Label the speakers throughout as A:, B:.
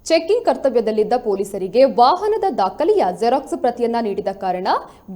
A: Checking ಕರ್ತವ್ಯದಲ್ಲಿದ್ದ ಪೊಲೀಸರಿಗೆ ವಾಹನದ ದಾಖಲೆಯ ಜೆರಾಕ್ಸ್ ಪ್ರತಿಯನ್ನ ನೀಡಿದ ಕಾರಣ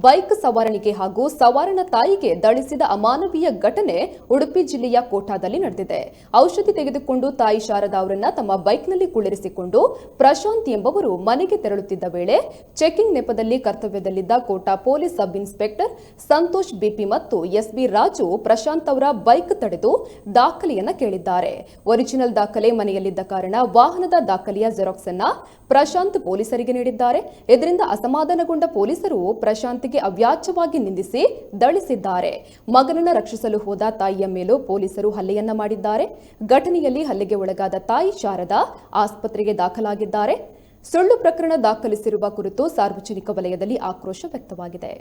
A: ಬೈಕ್ ಸವಾರನಿಗೆ ಹಾಗೂ ಸವಾರನ ತಾಯಿಗೆ ದಂಡಿಸಿದ ಅಮಾನವೀಯ ಘಟನೆ ಉಡುಪಿ ಜಿಲ್ಲೆಯ ಕೋಟಾದಲ್ಲಿ ನಡೆದಿದೆ. ಔಷಧಿ ತೆಗೆದುಕೊಂಡು ತಾಯಿ ಶಾರದಾ ಅವರನ್ನ ತಮ್ಮ ಬೈಕ್ನಲ್ಲಿ ಕುಳ್ಳಿರಿಸಿಕೊಂಡು ಪ್ರಶಾಂತ್ ಎಂಬವರು ಮನೆಗೆ ತೆರಳುತ್ತಿದ್ದ ವೇಳೆ ಚೆಕಿಂಗ್ ನೆಪದಲ್ಲಿ ಕರ್ತವ್ಯದಲ್ಲಿದ್ದ Kota police sub inspector Santosh BP ಮತ್ತು ಎಸ್ಬಿ ರಾಜು ಪ್ರಶಾಂತ್ ಅವರ ಬೈಕ್ ತಡೆದು ದಾಖಲೆಯನ್ನ ಕೇಳಿದ್ದಾರೆ. ಒರಿಜಿನಲ್ ದಾಖಲೆ ಮನೆಯಲ್ಲಿದ್ದ ಕಾರಣ ವಾಹನದ ದಾಖಲೆಯ ಜೆರಾಕ್ಸ್ ಅನ್ನ ಪ್ರಶಾಂತ್ ಪೊಲೀಸರಿಗೆ ನೀಡಿದ್ದಾರೆ. ಇದರಿಂದ ಅಸಮಾಧಾನಗೊಂಡ ಪೊಲೀಸರು ಪ್ರಶಾಂತ್ಗೆ ಅವ್ಯಾಚ್ಯವಾಗಿ ನಿಂದಿಸಿ ದಂಡಿಸಿದ್ದಾರೆ. ಮಗನನ್ನ ರಕ್ಷಿಸಲು ಹೋದ ತಾಯಿಯ ಮೇಲೂ ಪೊಲೀಸರು ಹಲ್ಲೆಯನ್ನ ಮಾಡಿದ್ದಾರೆ. ಘಟನೆಯಲ್ಲಿ ಹಲ್ಲೆಗೆ ಒಳಗಾದ ತಾಯಿ ಶಾರದಾ ಆಸ್ಪತ್ರೆಗೆ ದಾಖಲಾಗಿದ್ದಾರೆ. ಸುಳ್ಳು ಪ್ರಕರಣ ದಾಖಲಿಸಿರುವ ಕುರಿತು ಸಾರ್ವಜನಿಕ ವಲಯದಲ್ಲಿ ಆಕ್ರೋಶ ವ್ಯಕ್ತವಾಗಿದೆ.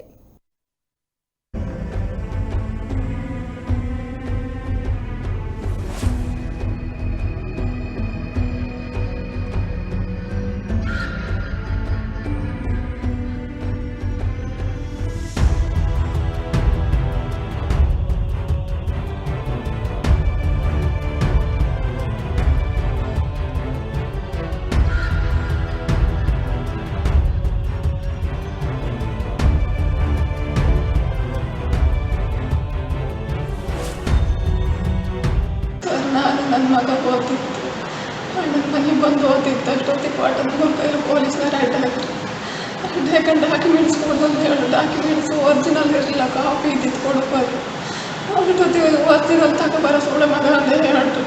B: ನಾನು ನನ್ನ ಮಗ ಓದ್ತಿತ್ತು, ಅಣ್ಣನ ಮನೆಗೆ ಬಂದು ಓದ್ತಿತ್ತು. ಅಷ್ಟೊತ್ತಿಗೆ ಕ್ವಾರ್ಟರ್ ಕೈಲಿ ಪೊಲೀಸ್ನವ್ರು ಅಡ್ಡ ಹಾಕಿ ಡಾಕ್ಯುಮೆಂಟ್ಸ್ ಕೊಡೋದು ಹೇಳು. ಡಾಕ್ಯುಮೆಂಟ್ಸ್ ಒರಿಜಿನಲ್ ಇರಲಿಲ್ಲ, ಕಾಪಿ ಇದ್ದಿದ್ದು ಕೊಡಬಾರ್ದು. ಅವ್ರ ಜೊತೆಗೆ ಒರಿಜಿನಲ್ ತಗೊಬರೋ ಸುಳ್ಳು ಮಗ ಅಂದೇ ಹೇಳ್ರು.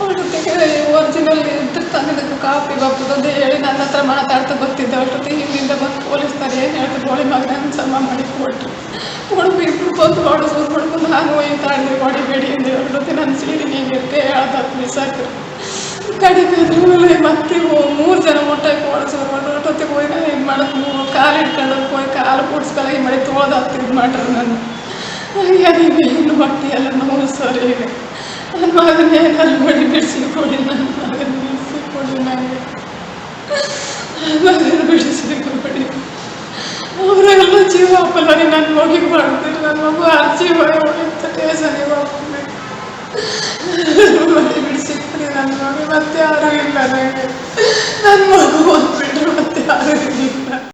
B: ಅವ್ರ ಜೊತೆಗೆ ಒರಿಜಿನಲ್ ಇದ್ದು ತಂದಿದ್ದಕ್ಕೆ ಕಾಪಿ ಬರ್ತದೆ ಹೇಳಿ ನನ್ನ ಹತ್ರ ಮಾತಾಡ್ತಾ ಬರ್ತಿದ್ದೆ. ಅಷ್ಟೊತ್ತಿಗೆ ಹಿಂದಿಂದ ಬಂದು ಪೊಲೀಸ್ನವ್ರು ಏನು ಹೇಳ್ತಾರೆ, ಗೋಳಿ ಮಗನ ಸಮ ಮಾಡಿ ಕೊಟ್ಟರು. ಹುಡುಗ ಇಬ್ಬರು ಬಂದು ಹೊಡ್ಕೊಂಡು ನಾನು ತಾಳಿದ್ರೆ ಹೊಡಿಬೇಡಿ ಅಂತ ಹೇಳ್ಬಿಟ್ಟು ನನ್ನ ಸೀರೆ ಹೀಗಿರುತ್ತೆ ಹೇಳ್ದಕ್ಕೆ ಬಿಸಾಕ್ರು. ಕಡಿಮೆ ಅದ್ರ ಮತ್ತೆ 3 ಜನ ಮೊಟ್ಟಾಗಿ ಓಡಿಸೋರು. ಹೊಟ್ಟೊತ್ತಿಗೆ ಹೋಗಿ ನಾನು ಏನು ಮಾಡೋದು, ಕಾಲು ಹಿಡ್ಕೊಂಡು ಹೋಗಿ ಕಾಲು ಕೂಡ್ಸ್ಕೊಳ್ಳಿ ಮಾಡಿ ತೋಳ್ದಾಗ್ತಿ ಇದು ಮಾಡ್ರು. ನಾನು ನನಗೆ ಇನ್ನು ಹೊಟ್ಟೆ ಎಲ್ಲ ನೋವು ಸರ್. ಈಗ ನನ್ನ ಮಗನ ಏನಾದ್ರು ಮಾಡಿ ಬಿಡಿಸಿ ಕೊಡಿ, ನನ್ನ ಮಗನ ಬಿಡಿಸಿ ಕೊಡಿ, ನನಗೆ ಮಗನ ಬಿಡಿಸಿ ಕೊಡಿ. ಅವರೆಲ್ಲ ಜೀವ ಹಾಕಲ್ಲ, ನನ್ನ ಮಗಿಗೆ ಮಾಡ್ತಾರೆ. ನನ್ನ ಮಗು ಆ ಜೀವ ಹೊಡಿತ ಟೇಸನಿಗೆ ಹೋಗ್ಬೇಕು. ಮನೆ ಬಿಡಿಸಿಕ್ರಿ ನನ್ನ ಮಗು, ಮತ್ತೆ ಯಾರೂ ಇಲ್ಲ ನನಗೆ. ನನ್ನ ಮಗು ಹೋಗ್ಬಿಟ್ರು ಮತ್ತೆ ಯಾರೂ ಇಲ್ಲ.